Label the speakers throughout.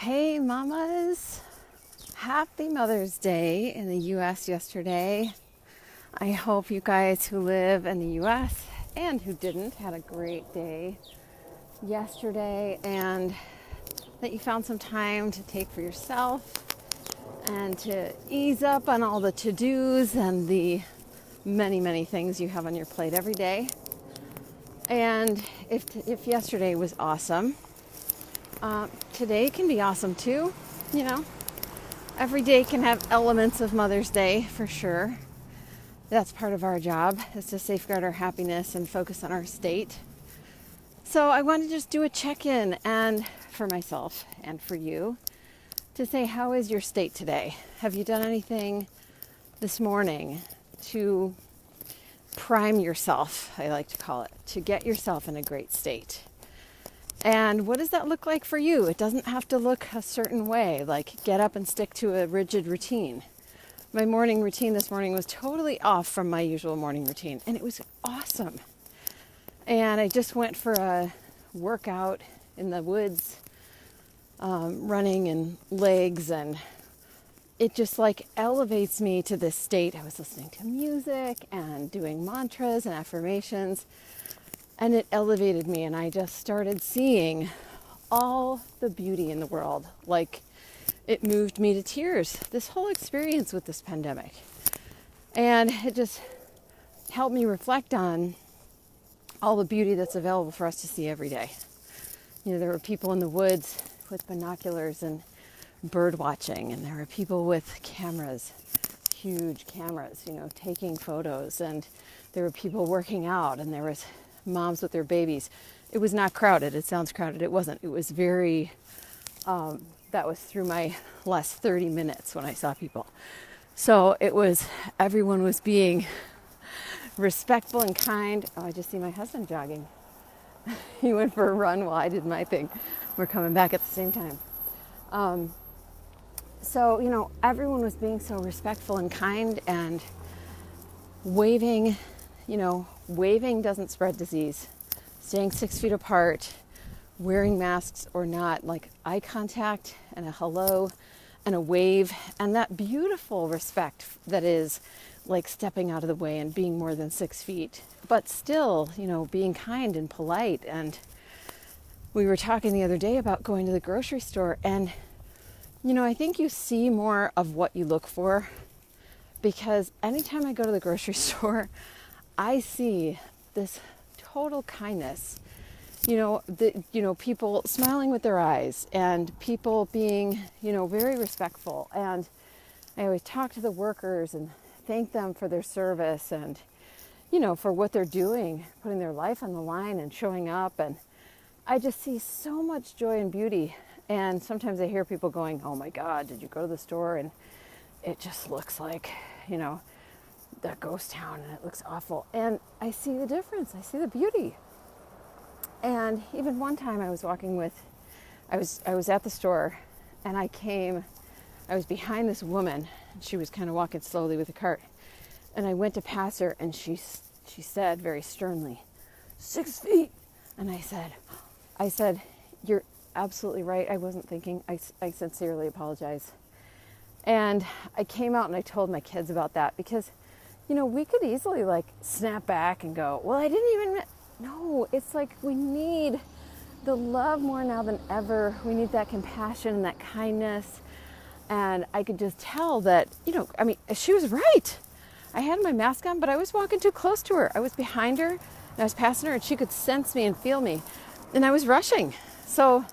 Speaker 1: Hey mamas, happy Mother's Day in the US yesterday. I hope you guys who live in the US and who didn't had a great day yesterday, and that you found some time to take for yourself and to ease up on all the to-dos and the many things you have on your plate every day. And if yesterday was awesome, today can be awesome too. You know, every day can have elements of Mother's Day for sure. That's part of our job, is to safeguard our happiness and focus on our state. So I want to just do a check-in, and for myself and for you, to say, how is your state today? Have you done anything this morning to prime yourself, I like to call it, to get yourself in a great state? And what does that look like for you? It doesn't have to look a certain way, like get up and stick to a rigid routine. My morning routine this morning was totally off from my usual morning routine, and it was awesome. And I just went for a workout in the woods, running and legs, and it just like elevates me to this state. I was listening to music and doing mantras and affirmations, and it elevated me, and I just started seeing all the beauty in the world. Like, it moved me to tears, this whole experience with this pandemic. And it just helped me reflect on all the beauty that's available for us to see every day. You know, there were people in the woods with binoculars and bird watching, and there were people with cameras, huge cameras, you know, taking photos, and there were people working out, and there was moms with their babies. It was not crowded. It sounds crowded. It wasn't. It was very, that was through my last 30 minutes when I saw people. So it was, everyone was being respectful and kind. Oh, I just see my husband jogging. He went for a run while I did my thing. We're coming back at the same time. So, you know, everyone was being so respectful and kind, and waving. You know, waving doesn't spread disease. Staying 6 feet apart, wearing masks or not, like eye contact and a hello and a wave, and that beautiful respect that is like stepping out of the way and being more than 6 feet, but still, you know, being kind and polite. And we were talking the other day about going to the grocery store, and, you know, I think you see more of what you look for, because anytime I go to the grocery store, I see this total kindness, people smiling with their eyes, and people being, you know, very respectful. And I always talk to the workers and thank them for their service and, you know, for what they're doing, putting their life on the line and showing up. And I just see so much joy and beauty. And sometimes I hear people going, oh my God, did you go to the store? And it just looks like, you know, that ghost town, and it looks awful. And I see the difference. I see the beauty. And even one time I was at the store, and I was behind this woman, and she was kind of walking slowly with a cart. And I went to pass her, and she said very sternly, 6 feet. And I said, you're absolutely right. I wasn't thinking. I sincerely apologize. And I came out and I told my kids about that, because, you know, we could easily like snap back and go, well, I didn't even, no, it's like we need the love more now than ever. We need that compassion and that kindness. And I could just tell that, you know, I mean, she was right. I had my mask on, but I was walking too close to her. I was behind her and I was passing her, and she could sense me and feel me. And I was rushing. So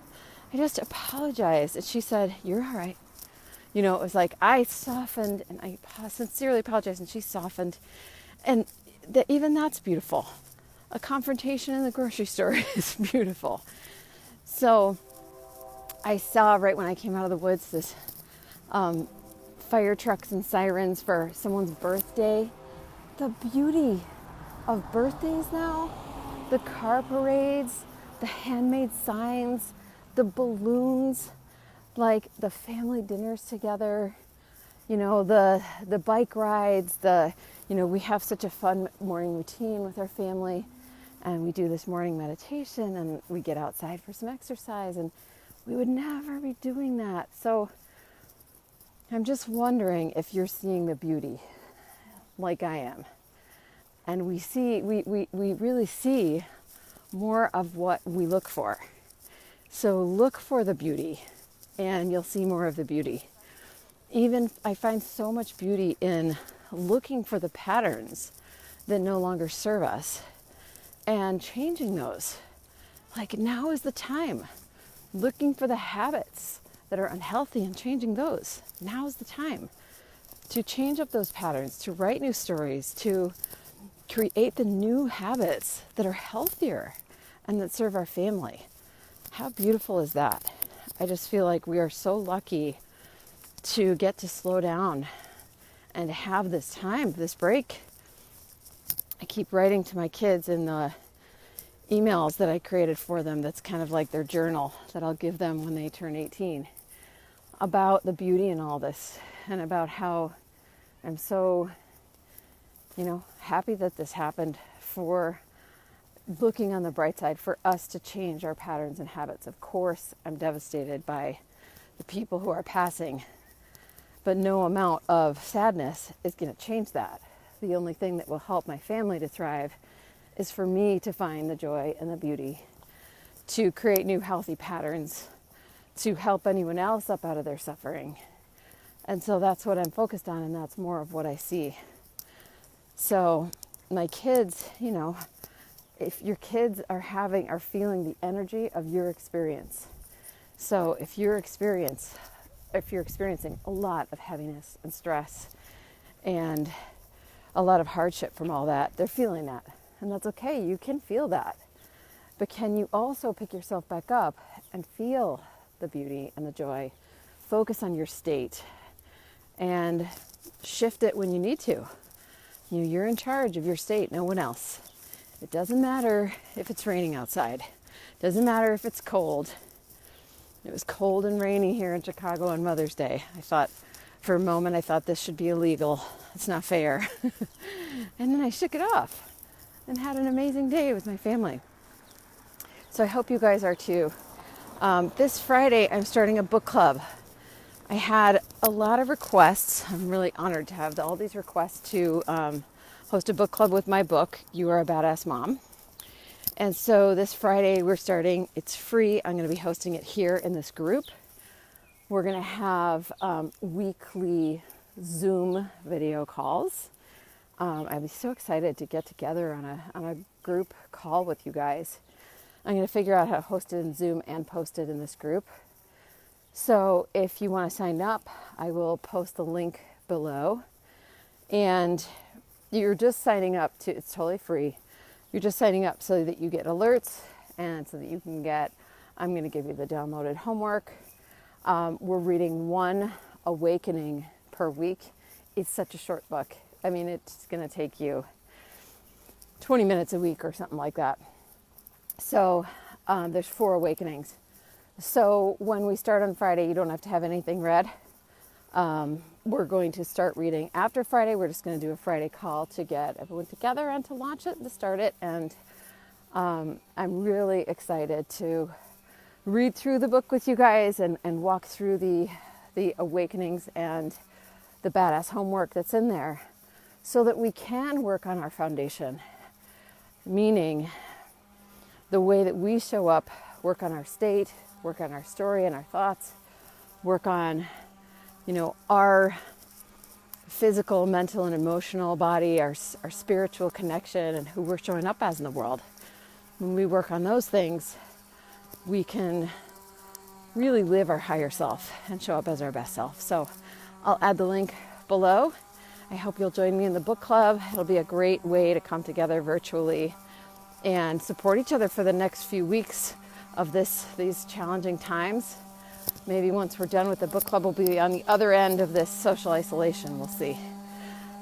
Speaker 1: I just apologized. And she said, you're all right. You know, it was like I softened, and I sincerely apologized, and she softened. And even that's beautiful. A confrontation in the grocery store is beautiful. So I saw, right when I came out of the woods, this fire trucks and sirens for someone's birthday. The beauty of birthdays now, the car parades, the handmade signs, the balloons, like the family dinners together, you know, the bike rides, we have such a fun morning routine with our family, and we do this morning meditation, and we get outside for some exercise, and We would never be doing that. So I'm just wondering if you're seeing the beauty like I am. And we really see more of what we look for. So look for the beauty and you'll see more of the beauty. Even I find so much beauty in looking for the patterns that no longer serve us and changing those. Like now is the time. Looking for the habits that are unhealthy and changing those. Now is the time to change up those patterns, to write new stories, to create the new habits that are healthier and that serve our family. How beautiful is that? I just feel like we are so lucky to get to slow down and have this time, this break. I keep writing to my kids in the emails that I created for them that's kind of like their journal that I'll give them when they turn 18 about the beauty in all this and about how I'm so, happy that this happened, for looking on the bright side, for us to change our patterns and habits. Of course, I'm devastated by the people who are passing, but no amount of sadness is going to change that. The only thing that will help my family to thrive is for me to find the joy and the beauty, to create new healthy patterns, to help anyone else up out of their suffering. And so that's what I'm focused on, and that's more of what I see. So my kids, if your kids are feeling the energy of your experience. So if you're experiencing a lot of heaviness and stress and a lot of hardship from all that, they're feeling that. And that's okay, you can feel that. But can you also pick yourself back up and feel the beauty and the joy? Focus on your state and shift it when you need to. You're in charge of your state, no one else. It doesn't matter if it's raining outside. It doesn't matter if it's cold. It was cold and rainy here in Chicago on Mother's Day. For a moment, I thought this should be illegal. It's not fair. And then I shook it off and had an amazing day with my family. So I hope you guys are too. This Friday, I'm starting a book club. I had a lot of requests. I'm really honored to have all these requests to host a book club with my book, You Are a Badass Mom. And so this Friday we're starting. It's free. I'm going to be hosting it here in this group. We're going to have weekly Zoom video calls. I'm so excited to get together on a group call with you guys. I'm going to figure out how to host it in Zoom and post it in this group. So if you want to sign up, I will post the link below. And you're just signing up it's totally free. You're just signing up so that you get alerts and so that you can I'm going to give you the downloaded homework. We're reading one awakening per week. It's such a short book. I mean, it's going to take you 20 minutes a week or something like that. So there's 4 awakenings. So when we start on Friday, you don't have to have anything read. We're going to start reading after Friday. We're just going to do a Friday call to get everyone together and to launch it, to start it. And I'm really excited to read through the book with you guys and walk through the awakenings and the badass homework that's in there so that we can work on our foundation, meaning the way that we show up, work on our state, work on our story and our thoughts, work on, our physical, mental, and emotional body, our spiritual connection, and who we're showing up as in the world. When we work on those things, we can really live our higher self and show up as our best self. So I'll add the link below. I hope you'll join me in the book club. It'll be a great way to come together virtually and support each other for the next few weeks of these challenging times. Maybe once we're done with the book club, we'll be on the other end of this social isolation. We'll see.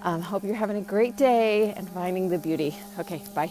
Speaker 1: Hope you're having a great day and finding the beauty. Okay, bye.